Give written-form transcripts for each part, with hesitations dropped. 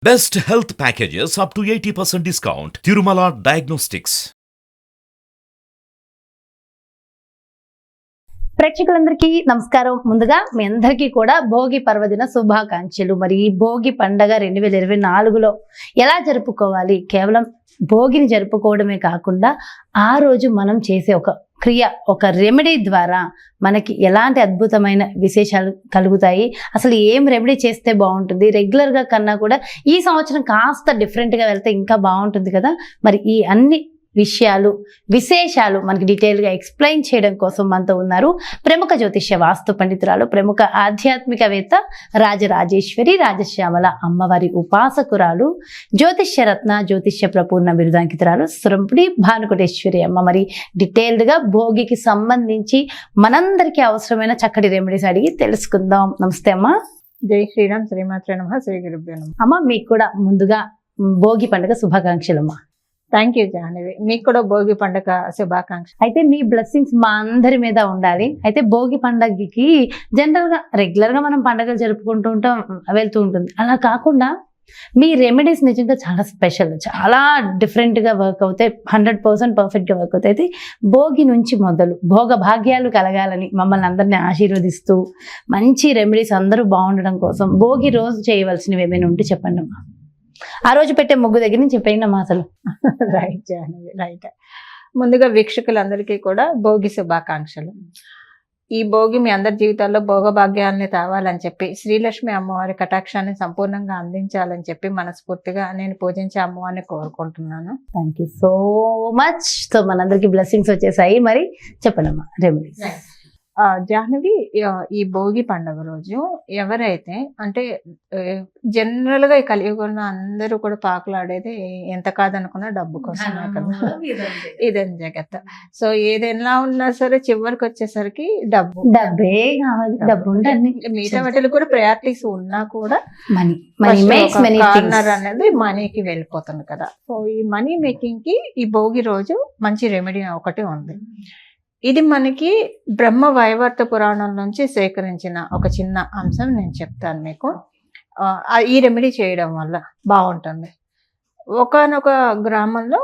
Best health packages up to 80% discount. Tirumala Diagnostics. ప్రేక్షకులందరికీ నమస్కారం. ముందుగా మీ అందరికీ కూడా భోగి పర్వదిన శుభాకాంక్షలు. మరి ఈ భోగి పండగ 2024లో ఎలా జరుపుకోవాలి? కేవలం భోగిని జరుపుకోవడమే కాకుండా ఆ రోజు మనం చేసే ఒక క్రియ, ఒక రెమెడీ ద్వారా మనకి ఎలాంటి అద్భుతమైన విశేషాలు కలుగుతాయి, అసలు ఏం రెమెడీ చేస్తే బాగుంటుంది, రెగ్యులర్గా కన్నా కూడా ఈ సంవత్సరం కాస్త డిఫరెంట్గా వెళ్తే ఇంకా బాగుంటుంది కదా. మరి ఈ అన్ని విశేషాలు మనకి డీటెయిల్గా ఎక్స్ప్లెయిన్ చేయడం కోసం మనతో ఉన్నారు ప్రముఖ జ్యోతిష్య వాస్తు పండితురాలు, ప్రముఖ ఆధ్యాత్మికవేత్త రాజరాజేశ్వరి రాజశ్యామల అమ్మవారి ఉపాసకురాలు, జ్యోతిష్య రత్న జ్యోతిష్య ప్రపూర్ణ బిరుదాంకితురాలు సురంపుడి భానుకోటేశ్వరి అమ్మ. మరి డీటెయిల్డ్గా భోగికి సంబంధించి మనందరికీ అవసరమైన చక్కటి రెమెడీస్ అడిగి తెలుసుకుందాం. నమస్తే అమ్మ. జై శ్రీరామ్. శ్రీమాత్రే నమః. శ్రీ గురుభ్యో నమః. అమ్మ, మీకు కూడా ముందుగా భోగి పండుగ శుభాకాంక్షలు అమ్మ. Thank you Jahnavi. మీకు కూడా భోగి పండుగ శుభాకాంక్ష. అయితే మీ బ్లెస్సింగ్స్ మా అందరి మీద ఉండాలి. అయితే భోగి పండగకి జనరల్గా రెగ్యులర్గా మనం పండుగలు జరుపుకుంటూ ఉంటాం, వెళ్తూ ఉంటుంది. అలా కాకుండా మీ రెమెడీస్ నిజంగా చాలా స్పెషల్, చాలా డిఫరెంట్గా వర్క్ అవుతాయి, 100% పర్ఫెక్ట్గా వర్క్ అవుతాయి. అయితే భోగి నుంచి మొదలు భోగ భాగ్యాలు కలగాలని మమ్మల్ని అందరినీ ఆశీర్వదిస్తూ మంచి రెమెడీస్ అందరూ బాగుండడం కోసం భోగి రోజు చేయవలసినవి ఏమైనా ఉంటే చెప్పండి అమ్మా. ఆ రోజు పెట్టే ముగ్గు దగ్గర నుంచి చెప్పండి అసలు. Right Jahnavi, right. ముందుగా వీక్షకులందరికీ కూడా భోగి శుభాకాంక్షలు. ఈ భోగి మీ అందరి జీవితాల్లో భోగభాగ్యాలని తేవాలని చెప్పి, శ్రీలక్ష్మి అమ్మవారి కటాక్షాన్ని సంపూర్ణంగా అందించాలని చెప్పి మనస్ఫూర్తిగా నేను పూజించే అమ్మవారిని కోరుకుంటున్నాను. Thank you so much. So మనందరికి బ్లెస్సింగ్స్ వచ్చేసాయి. మరి చెప్పండి అమ్మా రెమెడీస్. జాహ్నవి, ఈ భోగి పండుగ రోజు ఎవరైతే అంటే జనరల్ గా ఈ కలియుగంలో అందరూ కూడా పాకులాడేది ఎంత కాదనుకున్నా డబ్బు కోసమే కదా, ఇదేం జగత్. సో ఏదైనా ఉన్నా సరే చివరికి వచ్చేసరికి డబ్బే కావాలి. డబ్బు మిగతా వాటిలో కూడా ప్రయారిటీస్ ఉన్నా కూడా కార్నర్ అనేది మనీకి వెళ్ళిపోతుంది కదా. సో ఈ మనీ మేకింగ్ కి ఈ భోగి రోజు మంచి రెమెడీ ఒకటి ఉంది. ఇది మనకి బ్రహ్మ వైవర్త పురాణం నుంచి సేకరించిన ఒక చిన్న అంశం నేను చెప్తాను మీకు. ఈ రెమెడీ చేయడం వల్ల బాగుంటుంది. ఒకానొక గ్రామంలో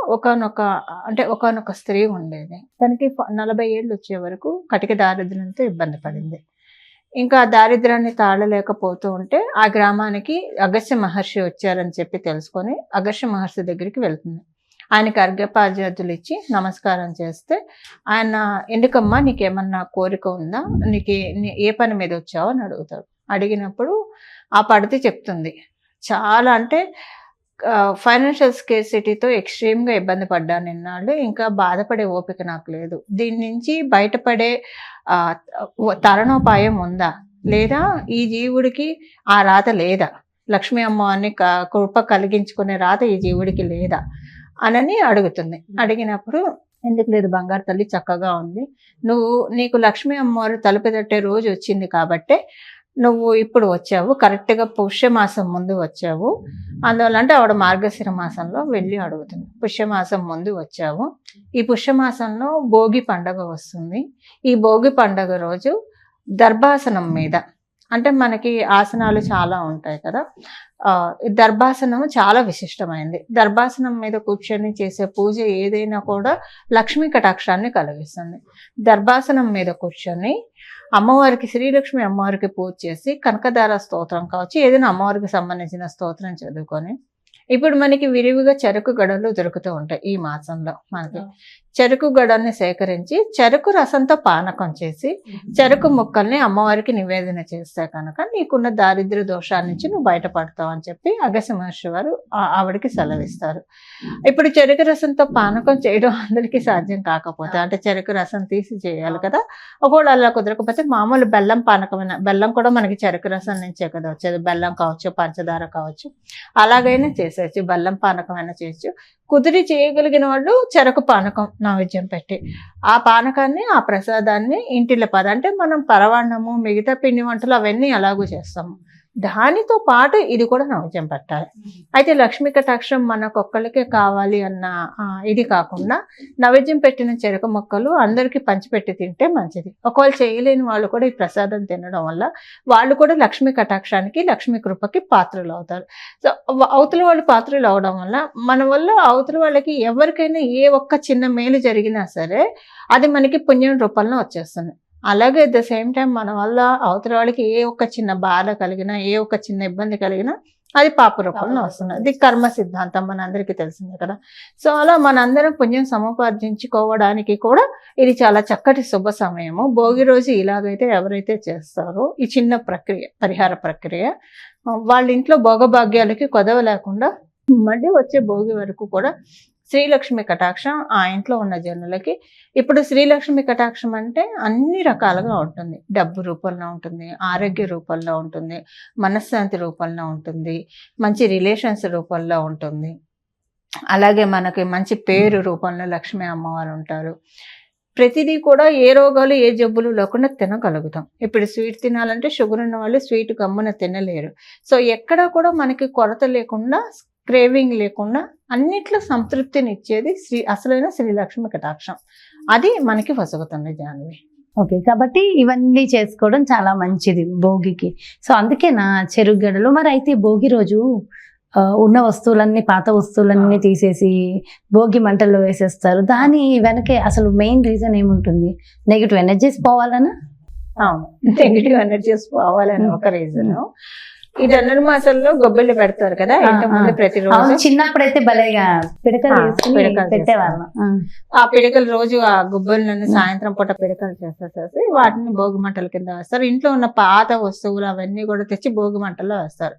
ఒకానొక స్త్రీ ఉండేది. తనకి 40 ఏళ్ళు వచ్చే వరకు కటిక దారిద్ర్యంతో ఇబ్బంది పడింది. ఇంకా దారిద్ర్యాన్ని తాళలేకపోతూ ఉంటే ఆ గ్రామానికి అగస్త్య మహర్షి వచ్చారని చెప్పి తెలుసుకొని అగస్త్య మహర్షి దగ్గరికి వెళ్తుంది. ఆయనకి అర్ఘ్యపాద్యాదులు ఇచ్చి నమస్కారం చేస్తే ఆయన, ఎందుకమ్మా నీకేమన్నా కోరిక ఉందా, ఏ పని మీద వచ్చావు అని అడుగుతాడు. అడిగినప్పుడు ఆ పడితే చెప్తుంది, చాలా అంటే ఫైనాన్షియల్ స్కేర్సిటీతో ఎక్స్ట్రీమ్గా ఇబ్బంది పడ్డాను నిన్నాళ్ళు, ఇంకా బాధపడే ఓపిక నాకు లేదు, దీని నుంచి బయటపడే తరుణోపాయం ఉందా, లేదా ఈ జీవుడికి ఆ రాత లేదా, లక్ష్మీ అమ్మవారిని కృప కలిగించుకునే రాత ఈ జీవుడికి లేదా అనని అడుగుతుంది. అడిగినప్పుడు, ఎందుకు లేదు బంగారు తల్లి, చక్కగా ఉంది, నీకు లక్ష్మీ అమ్మవారు తలుపు తట్టే రోజు వచ్చింది కాబట్టే నువ్వు ఇప్పుడు వచ్చావు, కరెక్ట్గా పుష్యమాసం ముందు వచ్చావు, అందువల్ల అంటే ఆవిడ మార్గశిర మాసంలో వెళ్ళి అడుగుతుంది. పుష్యమాసం ముందు వచ్చావు, ఈ పుష్యమాసంలో భోగి పండగ వస్తుంది, ఈ భోగి పండగ రోజు దర్భాసనం మీద, అంటే మనకి ఆసనాలు చాలా ఉంటాయి కదా, దర్భాసనం చాలా విశిష్టమైంది. దర్భాసనం మీద కూర్చొని చేసే పూజ ఏదైనా కూడా లక్ష్మీ కటాక్షాన్ని కలిగిస్తుంది. దర్భాసనం మీద కూర్చొని అమ్మవారికి, శ్రీలక్ష్మి అమ్మవారికి పూజ చేసి కనకదార స్తోత్రం కావచ్చు, ఏదైనా అమ్మవారికి సంబంధించిన స్తోత్రం చదువుకొని, ఇప్పుడు మనకి విరివిగా చెరుకు గడలు దొరుకుతూ ఉంటాయి. ఈ మాసంలో మనకి చెరుకు గడల్ని సేకరించి చెరుకు రసంతో పానకం చేసి చెరుకు ముక్కల్ని అమ్మవారికి నివేదన చేస్తే కనుక నీకున్న దారిద్ర్య దోషాల నుంచి నువ్వు బయటపడతావు అని చెప్పి అగస్త్య మహర్షి వారు ఆవిడకి సెలవిస్తారు. ఇప్పుడు చెరుకు రసంతో పానకం చేయడం అందరికీ సాధ్యం కాకపోతే, అంటే చెరుకు రసం తీసి చేయాలి కదా, ఒకవేళ అలా కుదరకపోతే మామూలు బెల్లం పానకమైన, బెల్లం కూడా మనకి చెరుకు రసం నుంచే కదా వచ్చేది, బెల్లం కావచ్చు, పంచదార కావచ్చు, అలాగైనా చేసేయచ్చు, బెల్లం పానకమైనా చేయొచ్చు. కుదిరి చేయగలిగిన వాళ్ళు చెరకు పానకం నైవేద్యం పెట్టి ఆ పానకాన్ని, ఆ ప్రసాదాన్ని ఇంటిలో అంటే మనం పరవాన్నము, మిగతా పిండి వంటలు అవన్నీ అలాగూ చేస్తాము. దానితో పాటు ఇది కూడా నైవేద్యం పెట్టాలి. అయితే లక్ష్మీ కటాక్షం మనకొక్కళ్ళకే కావాలి అన్న ఇది కాకుండా నైవేద్యం పెట్టిన చెరుకు మొక్కలు అందరికీ పంచిపెట్టి తింటే మంచిది. ఒకవేళ చేయలేని వాళ్ళు కూడా ఈ ప్రసాదం తినడం వల్ల వాళ్ళు కూడా లక్ష్మీ కటాక్షానికి, లక్ష్మీ కృపకి పాత్రలు అవుతారు. సో అవతల వాళ్ళు పాత్రలు అవడం వల్ల మన వల్ల అవతల వాళ్ళకి ఎవరికైనా ఏ ఒక్క చిన్న మేలు జరిగినా సరే అది మనకి పుణ్యం రూపంలో వచ్చేస్తుంది. అలాగే అట్ ద సేమ్ టైం మన వల్ల అవతల వాళ్ళకి ఏ ఒక్క చిన్న బాధ కలిగినా, ఏ ఒక్క చిన్న ఇబ్బంది కలిగినా అది పాప రూపంలో వస్తుంది. అది కర్మ సిద్ధాంతం మనందరికీ తెలిసిందే కదా. సో అలా మనందరం పుణ్యం సముపార్జించుకోవడానికి కూడా ఇది చాలా చక్కటి శుభ సమయము. భోగి రోజు ఇలాగైతే ఎవరైతే చేస్తారో ఈ చిన్న ప్రక్రియ, పరిహార ప్రక్రియ, వాళ్ళ ఇంట్లో భోగభాగ్యాలకి కొదవ లేకుండా మళ్ళీ వచ్చే భోగి వరకు కూడా శ్రీలక్ష్మి కటాక్షం ఆ ఇంట్లో ఉన్న జనులకి. ఇప్పుడు శ్రీలక్ష్మి కటాక్షం అంటే అన్ని రకాలుగా ఉంటుంది. డబ్బు రూపంలో ఉంటుంది, ఆరోగ్య రూపంలో ఉంటుంది, మనశ్శాంతి రూపంలో ఉంటుంది, మంచి రిలేషన్స్ రూపంలో ఉంటుంది, అలాగే మనకి మంచి పేరు రూపంలో లక్ష్మీ అమ్మవారు ఉంటారు. ప్రతిదీ కూడా ఏ రోగాలు ఏ జబ్బులు లేకుండా తినగలుగుతాం. ఇప్పుడు స్వీట్ తినాలంటే షుగర్ ఉన్న వాళ్ళు స్వీట్ గమ్మున తినలేరు. సో ఎక్కడా కూడా మనకి కొరత లేకుండా, క్రేవింగ్ లేకుండా అన్నిట్లో సంతృప్తినిచ్చేది అసలైన శ్రీలక్ష్మి కటాక్షం. అది మనకి వసగుతుంది జాహ్నవి. ఓకే, కాబట్టి ఇవన్నీ చేసుకోవడం చాలా మంచిది భోగికి. సో అందుకేనా చెరుగడలు. మరి అయితే భోగి రోజు ఉన్న వస్తువులన్నీ, పాత వస్తువులన్నీ తీసేసి భోగి మంటల్లో వేసేస్తారు. దాని వెనకే అసలు మెయిన్ రీజన్ ఏముంటుంది? నెగిటివ్ ఎనర్జీస్ పోవాలనా? అవును, నెగిటివ్ ఎనర్జీస్ పోవాలని ఒక రీజన్. ఈ ధనుర్మాసంలో గొబ్బెలు పెడతారు కదా ఇంతకుముందు ప్రతిరోజు. చిన్నప్పుడైతే భలేగా పిడకలు పెట్టేవాళ్ళం. ఆ పిడకలు రోజు ఆ గొబ్బెలను సాయంత్రం పూట పిడకలు చేసేసేసి వాటిని భోగి మంటల కింద వేస్తారు. ఇంట్లో ఉన్న పాత వస్తువులు అవన్నీ కూడా తెచ్చి భోగి మంటల్లో వేస్తారు.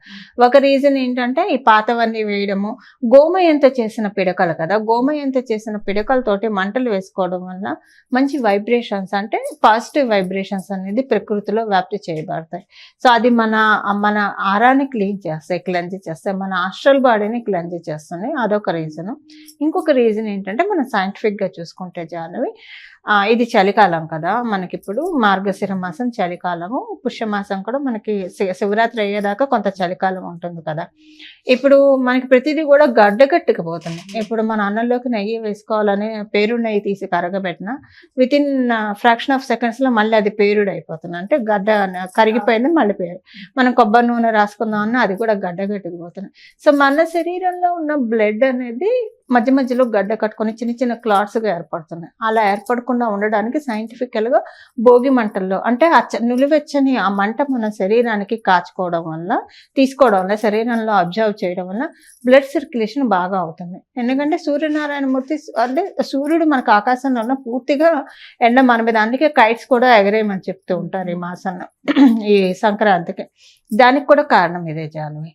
ఒక రీజన్ ఏంటంటే ఈ పాతవన్నీ వేయడము, గోమయంతో చేసిన పిడకలు కదా, గోమయంతో చేసిన పిడకలతోటి మంటలు వేసుకోవడం వల్ల మంచి వైబ్రేషన్స్, అంటే పాజిటివ్ వైబ్రేషన్స్ అనేది ప్రకృతిలో వ్యాప్తి చేయబడతాయి. సో అది మన ఆరాన్ని క్లెన్జ్ చేస్తాయి, మన ఆస్ట్రల్ బాడీని క్లెన్జ్ చేస్తుంది. అదొక రీజన్. ఇంకొక రీజన్ ఏంటంటే మనం సైంటిఫిక్ గా చూసుకుంటే జాహ్నవి, ఇది చలికాలం కదా మనకిప్పుడు. మార్గశిర మాసం చలికాలము, పుష్యమాసం కూడా మనకి శివరాత్రి అయ్యేదాకా కొంత చలికాలం ఉంటుంది కదా. ఇప్పుడు మనకి ప్రతిదీ కూడా గడ్డగట్టుకుపోతుంది. ఇప్పుడు మన అన్నంలోకి నెయ్యి వేసుకోవాలని పేరుడు నెయ్యి తీసి కరగబెట్టిన within fraction of seconds లో మళ్ళీ అది పేరుడు అయిపోతుంది. అంటే గడ్డ కరిగిపోయింది మళ్ళీ పేరు. మనం కొబ్బరి నూనె రాసుకుందాం అన్నా అది కూడా గడ్డగట్టుకుపోతుంది. సో మన శరీరంలో ఉన్న బ్లడ్ అనేది మధ్య మధ్యలో గడ్డ కట్టుకొని చిన్న చిన్న క్లాట్స్ గా ఏర్పడుతున్నాయి. అలా ఏర్పడకుండా ఉండడానికి సైంటిఫికల్ గా భోగి మంటల్లో, అంటే నులివెచ్చని ఆ మంట మన శరీరానికి కాచుకోవడం వల్ల, తీసుకోవడం వల్ల, శరీరంలో అబ్జర్వ్ చేయడం వల్ల బ్లడ్ సర్క్యులేషన్ బాగా అవుతుంది. ఎందుకంటే సూర్యనారాయణ మూర్తి అంటే సూర్యుడు మనకు ఆకాశంలో ఉన్న పూర్తిగా ఎండ మన మీద, అందుకే కైట్స్ కూడా ఎగరేయమని చెప్తూ ఉంటారు ఈ మాసంలో, ఈ సంక్రాంతికి. దానికి కూడా కారణం ఇదే జాహ్నవి.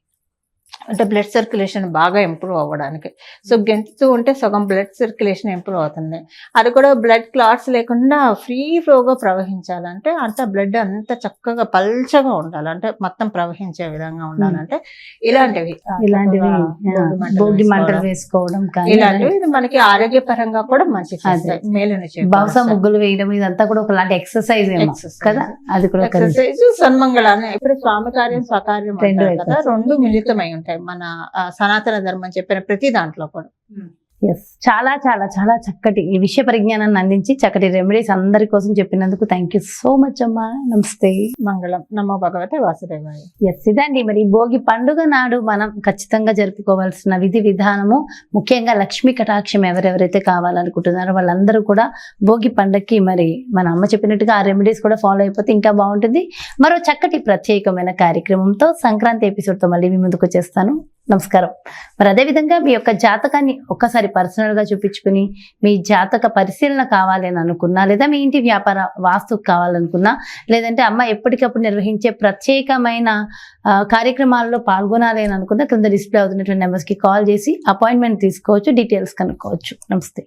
అంటే బ్లడ్ సర్క్యులేషన్ బాగా ఇంప్రూవ్ అవ్వడానికి. సో గెంతుతూ ఉంటే సగం బ్లడ్ సర్క్యులేషన్ ఇంప్రూవ్ అవుతుంది. అది కూడా బ్లడ్ క్లాట్స్ లేకుండా ఫ్రీ ఫ్లోగా ప్రవహించాలంటే, అంటే బ్లడ్ అంత చక్కగా పల్చగా ఉండాలి, అంటే మొత్తం ప్రవహించే విధంగా ఉండాలంటే ఇలాంటివి భోగి మంటలు వేసుకోవడం, ఇలాంటివి ఇది మనకి ఆరోగ్యపరంగా కూడా మంచి మేలుని బహుశా ముగ్గులు వేయడం ఇదంతా కూడా ఒకలాంటి ఎక్సర్సైజ్ కదా. అది కూడా ఎక్సర్సైజ్ సన్మంగళాన్ని. ఇప్పుడు స్వామి కార్యం స్వకార్యం కదా, రెండు మిళితమై ఉంటాయి మన సనాతన ధర్మం చెప్పిన ప్రతి దాంట్లో కూడా. చాలా చాలా చాలా చక్కటి ఈ విషయ పరిజ్ఞానాన్ని అందించి చక్కటి రెమెడీస్ అందరి కోసం చెప్పినందుకు థ్యాంక్ యూ సో మచ్ అమ్మా. నమస్తే. మంగళం. నమో భగవతే వాసుదేవాయ. ఇదండి మరి భోగి పండుగ నాడు మనం ఖచ్చితంగా జరుపుకోవాల్సిన విధి విధానము. ముఖ్యంగా లక్ష్మీ కటాక్షం ఎవరెవరైతే కావాలనుకుంటున్నారో వాళ్ళందరూ కూడా భోగి పండుగకి మరి మన అమ్మ చెప్పినట్టుగా ఆ రెమెడీస్ కూడా ఫాలో అయిపోతే ఇంకా బాగుంటుంది. మరో చక్కటి ప్రత్యేకమైన కార్యక్రమంతో సంక్రాంతి ఎపిసోడ్తో మళ్ళీ మీ ముందుకు వచ్చేస్తాను. నమస్కారం. మరి అదేవిధంగా మీ యొక్క జాతకాన్ని ఒక్కసారి పర్సనల్గా చూపించుకుని మీ జాతక పరిశీలన కావాలి అని అనుకున్నా, లేదా మీ ఇంటి వ్యాపార వాస్తుకు కావాలనుకున్నా, లేదంటే అమ్మ ఎప్పటికప్పుడు నిర్వహించే ప్రత్యేకమైన కార్యక్రమాల్లో పాల్గొనాలి అని అనుకున్నా, క్రింద డిస్ప్లే అవుతున్నటువంటి నెంబర్స్కి కాల్ చేసి అపాయింట్మెంట్ తీసుకోవచ్చు, డీటెయిల్స్ కనుక్కోవచ్చు. నమస్తే.